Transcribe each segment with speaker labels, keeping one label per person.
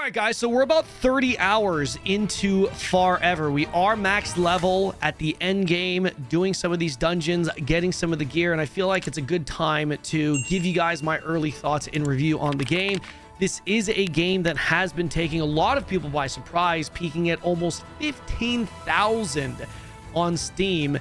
Speaker 1: right, guys, so we're about 30 hours into Farever. We are max level at the end game, doing some of these dungeons, getting some of the gear, and I feel like it's a good time to give you guys my early thoughts and review on the game. This is a game that has been taking a lot of people by surprise, peaking at almost 15,000 on Steam.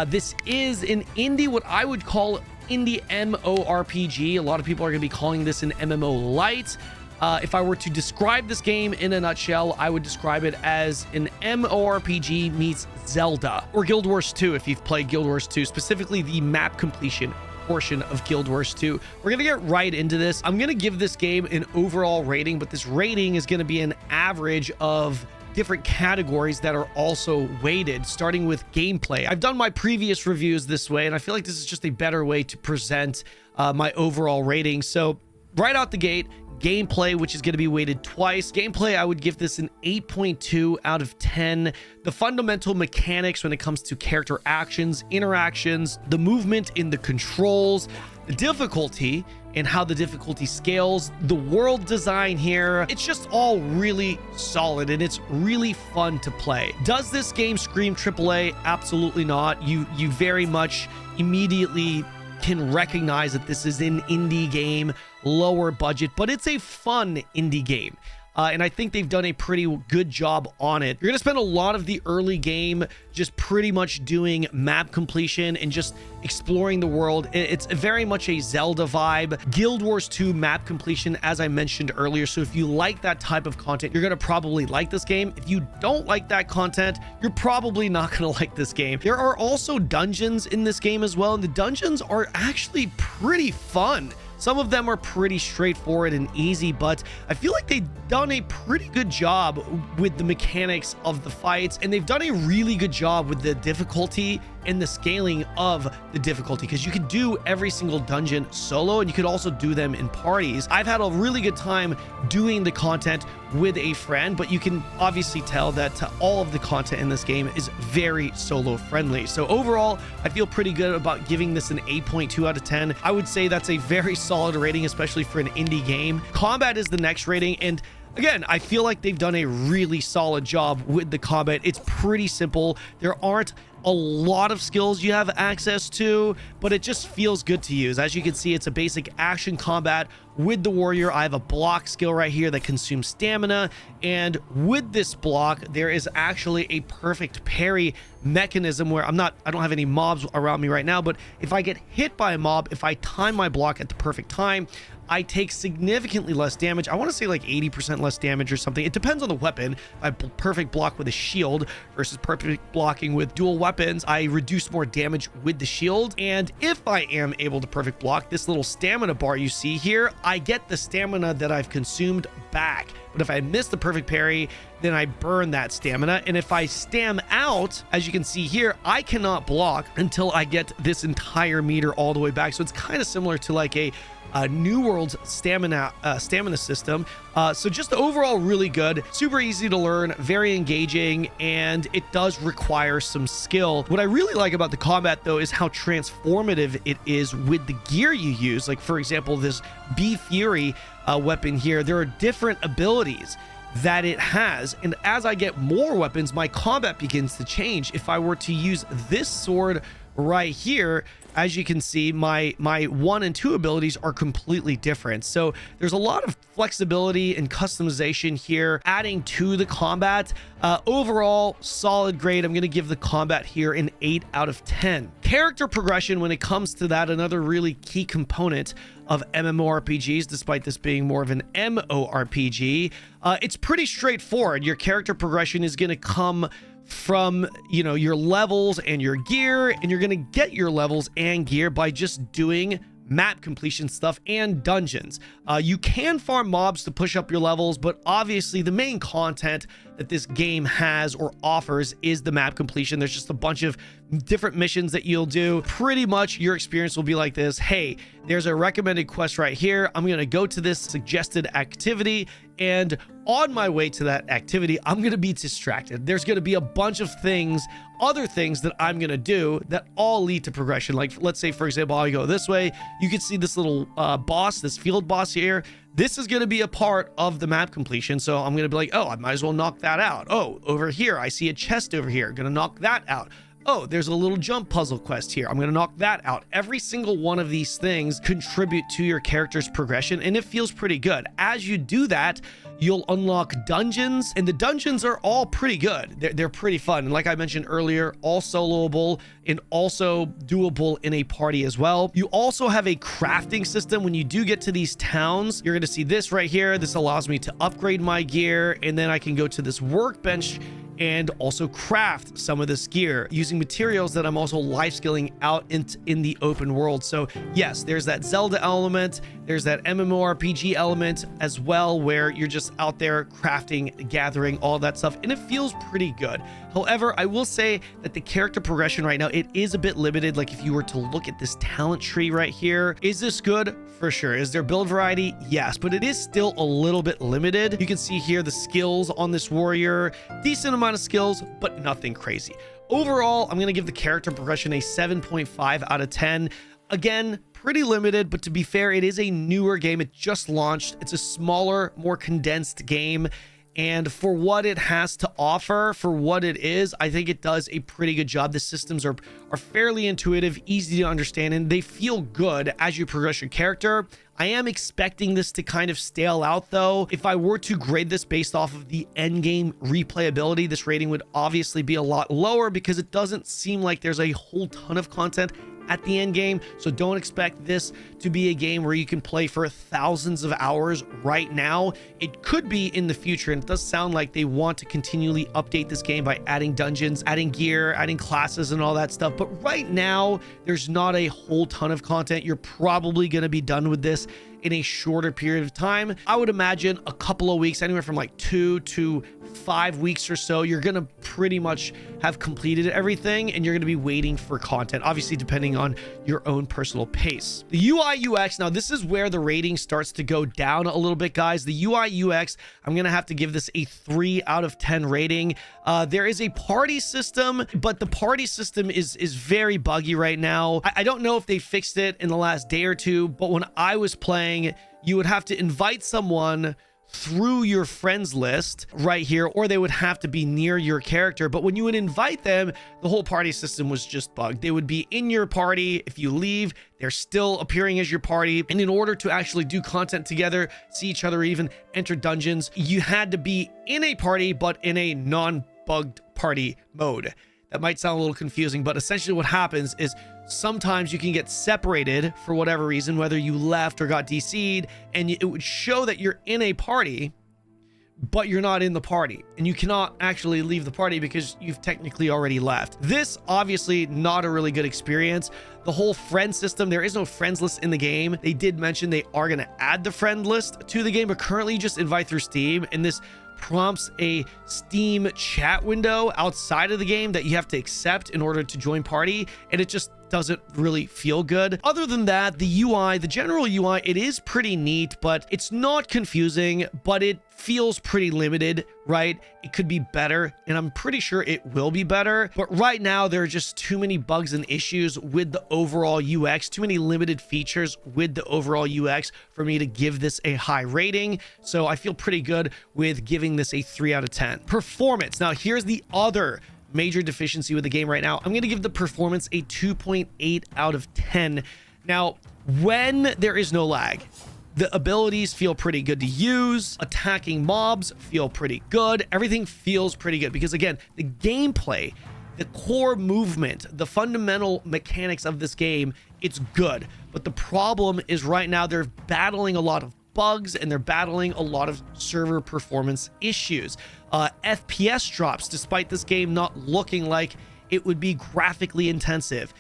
Speaker 1: This is an indie, what I would call indie MMORPG. A lot of people are going to be calling this an MMO light. If I were to describe this game in a nutshell, I would describe it as an MMORPG meets Zelda, or Guild Wars 2 if you've played Guild Wars 2, specifically the map completion portion of Guild Wars 2. We're gonna get right into this. I'm gonna give this game an overall rating, but this rating is gonna be an average of different categories that are also weighted, starting with gameplay. I've done my previous reviews this way, and I feel like this is just a better way to present my overall rating. So right out the gate, gameplay, which is going to be weighted twice. Gameplay, I would give this an 8.2 out of 10. The fundamental mechanics when it comes to character actions, interactions, the movement in the controls, the difficulty and how the difficulty scales, the world design here, it's just all really solid and it's really fun to play. Does this game scream AAA? Absolutely not. You very much immediately can recognize that this is an indie game, lower budget, but it's a fun indie game. And I think they've done a pretty good job on it. You're going to spend a lot of the early game just pretty much doing map completion and just exploring the world. It's very much a Zelda vibe. Guild Wars 2 map completion, as I mentioned earlier. So if you like that type of content, you're going to probably like this game. If you don't like that content, you're probably not going to like this game. There are also dungeons in this game as well, and the dungeons are actually pretty fun. Some of them are pretty straightforward and easy, but I feel like they've done a pretty good job with the mechanics of the fights, and they've done a really good job with the difficulty and the scaling of the difficulty, because you could do every single dungeon solo and you could also do them in parties. I've had a really good time doing the content with a friend, but you can obviously tell that all of the content in this game is very solo friendly. So overall, I feel pretty good about giving this an 8.2 out of 10. I would say that's a very solid rating, especially for an indie game. Combat is the next rating, and again, I feel like they've done a really solid job with the combat. It's pretty simple. There aren't a lot of skills you have access to, but it just feels good to use. As you can see, it's a basic action combat with the warrior. I have a block skill right here that consumes stamina, and with this block there is actually a perfect parry mechanism where I don't have any mobs around me right now, but if I get hit by a mob, if I time my block at the perfect time, I take significantly less damage. I want to say like 80% less damage or something. It depends on the weapon. I perfect block with a shield versus perfect blocking with dual weapons, I reduce more damage with the shield. And if I am able to perfect block, this little stamina bar you see here, I get the stamina that I've consumed back. But if I miss the perfect parry, then I burn that stamina. And if I stam out, as you can see here, I cannot block until I get this entire meter all the way back. So it's kind of similar to like a New World's stamina system. So just overall really good, super easy to learn, very engaging, and it does require some skill. What I really like about the combat though is how transformative it is with the gear you use. Like for example, this Bee Fury weapon here, there are different abilities that it has, and as I get more weapons, my combat begins to change. If I were to use this sword right here, as you can see, my 1 and 2 abilities are completely different. So there's a lot of flexibility and customization here, adding to the combat. Overall, solid grade. I'm going to give the combat here an 8 out of 10. Character progression, when it comes to that, another really key component of MMORPGs, despite this being more of an MORPG, it's pretty straightforward. Your character progression is going to come from, you know, your levels and your gear, and you're going to get your levels and gear by just doing map completion stuff and dungeons. You can farm mobs to push up your levels, but obviously the main content that this game has or offers is the map completion. There's just a bunch of different missions that you'll do. Pretty much your experience will be like this. Hey, there's a recommended quest right here. I'm going to go to this suggested activity, and on my way to that activity, I'm going to be distracted. There's going to be a bunch of things, other things that I'm going to do that all lead to progression. Like let's say, for example, I go this way. You can see this little boss, this field boss here. this is going to be a part of the map completion. So I'm going to be like, oh, I might as well knock that out. Oh, over here, I see a chest over here. Going to knock that out. Oh, there's a little jump puzzle quest here. I'm going to knock that out. Every single one of these things contribute to your character's progression, and it feels pretty good. As you do that, you'll unlock dungeons, and the dungeons are all pretty good. They're pretty fun. And like I mentioned earlier, all soloable and also doable in a party as well. You also have a crafting system. When you do get to these towns, you're going to see this right here. This allows me to upgrade my gear, and then I can go to this workbench and also craft some of this gear using materials that I'm also life skilling out in the open world. So yes, there's that Zelda element, there's that MMORPG element as well, where you're just out there crafting, gathering, all that stuff, and it feels pretty good. However, I will say that the character progression right now, it is a bit limited. Like if you were to look at this talent tree right here, is this good? For sure. Is there build variety? Yes, but it is still a little bit limited. You can see here the skills on this warrior, decent amount of skills, but nothing crazy. Overall, I'm going to give the character progression a 7.5 out of 10. Again, pretty limited, but to be fair, it is a newer game. It just launched. It's a smaller, more condensed game. And for what it has to offer, for what it is, I think it does a pretty good job. The systems are fairly intuitive, easy to understand, and they feel good as you progress your character. I am expecting this to kind of stale out though. If I were to grade this based off of the end game replayability, this rating would obviously be a lot lower because it doesn't seem like there's a whole ton of content at the end game. So don't expect this to be a game where you can play for thousands of hours right now. It could be in the future, and it does sound like they want to continually update this game by adding dungeons, adding gear, adding classes and all that stuff. But right now, there's not a whole ton of content. You're probably going to be done with this in a shorter period of time. I would imagine a couple of weeks, anywhere from like 2 to 5 weeks or so, you're gonna pretty much have completed everything, and you're gonna be waiting for content, obviously depending on your own personal pace. The UI UX, now this is where the rating starts to go down a little bit, guys. The UI UX, I'm gonna have to give this a 3 out of 10 rating. There is a party system, but the party system is very buggy right now. I don't know if they fixed it in the last day or two, but when I was playing, you would have to invite someone through your friends list right here, or they would have to be near your character. But when you would invite them, the whole party system was just bugged. They would be in your party. If you leave, they're still appearing as your party. And in order to actually do content together, see each other, even enter dungeons, you had to be in a party, but in a non-bugged party mode. That might sound a little confusing, but essentially what happens is sometimes you can get separated for whatever reason, whether you left or got DC'd, and it would show that you're in a party, but you're not in the party, and you cannot actually leave the party because you've technically already left. This obviously not a really good experience. The whole friend system, there is no friends list in the game. They did mention they are going to add the friend list to the game, but currently you just invite through Steam, and this prompts a Steam chat window outside of the game that you have to accept in order to join party, and it just doesn't really feel good. Other than that, the UI, the general UI, it is pretty neat, but it's not confusing, but it feels pretty limited, right? It could be better, and I'm pretty sure it will be better. But right now, there are just too many bugs and issues with the overall UX, too many limited features with the overall UX for me to give this a high rating. So I feel pretty good with giving this a 3 out of 10. Performance. Now, here's the other major deficiency with the game right now. I'm going to give the performance a 2.8 out of 10. Now, when there is no lag, the abilities feel pretty good to use. Attacking mobs feel pretty good. Everything feels pretty good because, again, the gameplay, the core movement, the fundamental mechanics of this game, it's good. But the problem is right now they're battling a lot of bugs, and they're battling a lot of server performance issues. FPS drops, despite this game not looking like it would be graphically intensive.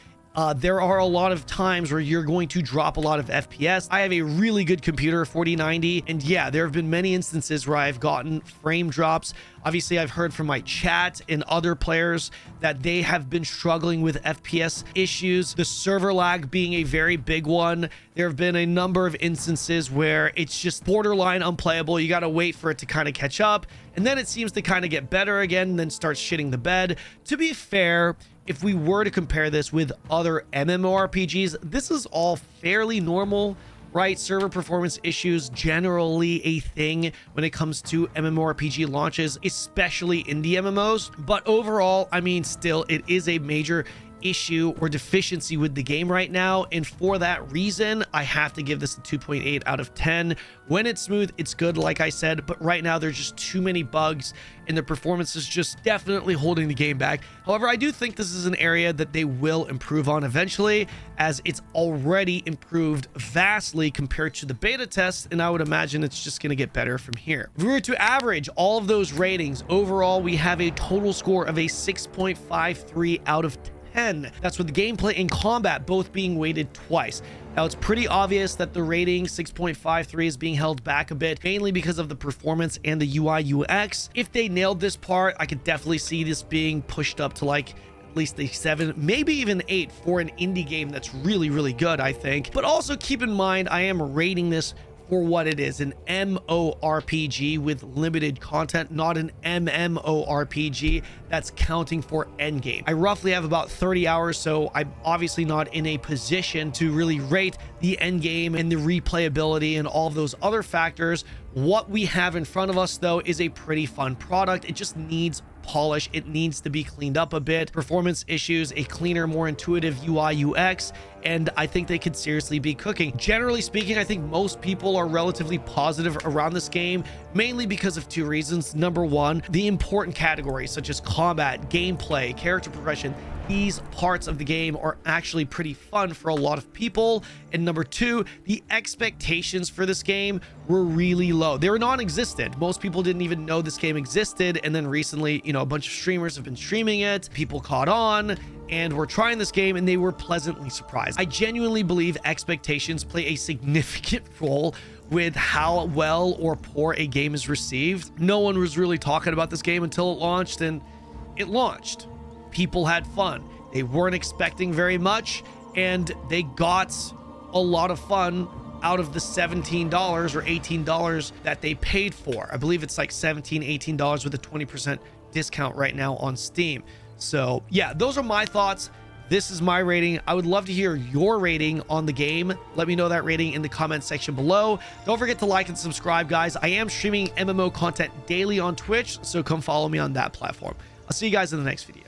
Speaker 1: There are a lot of times where you're going to drop a lot of FPS. I have a really good computer, 4090, and yeah, there have been many instances where I've gotten frame drops. Obviously, I've heard from my chat and other players that they have been struggling with FPS issues, the server lag being a very big one. There have been a number of instances where it's just borderline unplayable. You got to wait for it to kind of catch up, and then it seems to kind of get better again and then starts shitting the bed. To be fair, if we were to compare this with other MMORPGs, this is all fairly normal right? Server performance issues generally a thing when it comes to MMORPG launches, especially indie MMOs. But overall, I mean, still, it is a major issue or deficiency with the game right now, and for that reason I have to give this a 2.8 out of 10. When it's smooth, it's good, like I said, but right now there's just too many bugs and the performance is just definitely holding the game back. However, I do think this is an area that they will improve on eventually, as it's already improved vastly compared to the beta test, and I would imagine it's just going to get better from here. If we were to average all of those ratings, overall we have a total score of a 6.53 out of 10. That's with the gameplay and combat both being weighted twice. Now, it's pretty obvious that the rating 6.53 is being held back a bit, mainly because of the performance and the UI UX. If they nailed this part, I could definitely see this being pushed up to like at least a 7, maybe even 8 for an indie game that's really, really good, I think. But also keep in mind, I am rating this for what it is, an MMORPG with limited content, not an MMORPG that's counting for endgame. I roughly have about 30 hours, so I'm obviously not in a position to really rate the endgame and the replayability and all of those other factors. What we have in front of us, though, is a pretty fun product. It just needs polish. It needs to be cleaned up a bit. Performance issues, a cleaner, more intuitive UI UX, and I think they could seriously be cooking. Generally speaking, I think most people are relatively positive around this game, mainly because of two reasons. Number one, the important categories such as combat, gameplay, character progression. These parts of the game are actually pretty fun for a lot of people. And number two, the expectations for this game were really low. They were non-existent. Most people didn't even know this game existed. And then recently, you know, a bunch of streamers have been streaming it. People caught on and were trying this game and they were pleasantly surprised. I genuinely believe expectations play a significant role with how well or poor a game is received. No one was really talking about this game until it launched, and it launched. People had fun. They weren't expecting very much, and they got a lot of fun out of the $17 or $18 that they paid for. I believe it's like $17, $18 with a 20% discount right now on Steam. So yeah, those are my thoughts. This is my rating. I would love to hear your rating on the game. Let me know that rating in the comment section below. Don't forget to like and subscribe, guys. I am streaming MMO content daily on Twitch, so come follow me on that platform. I'll see you guys in the next video.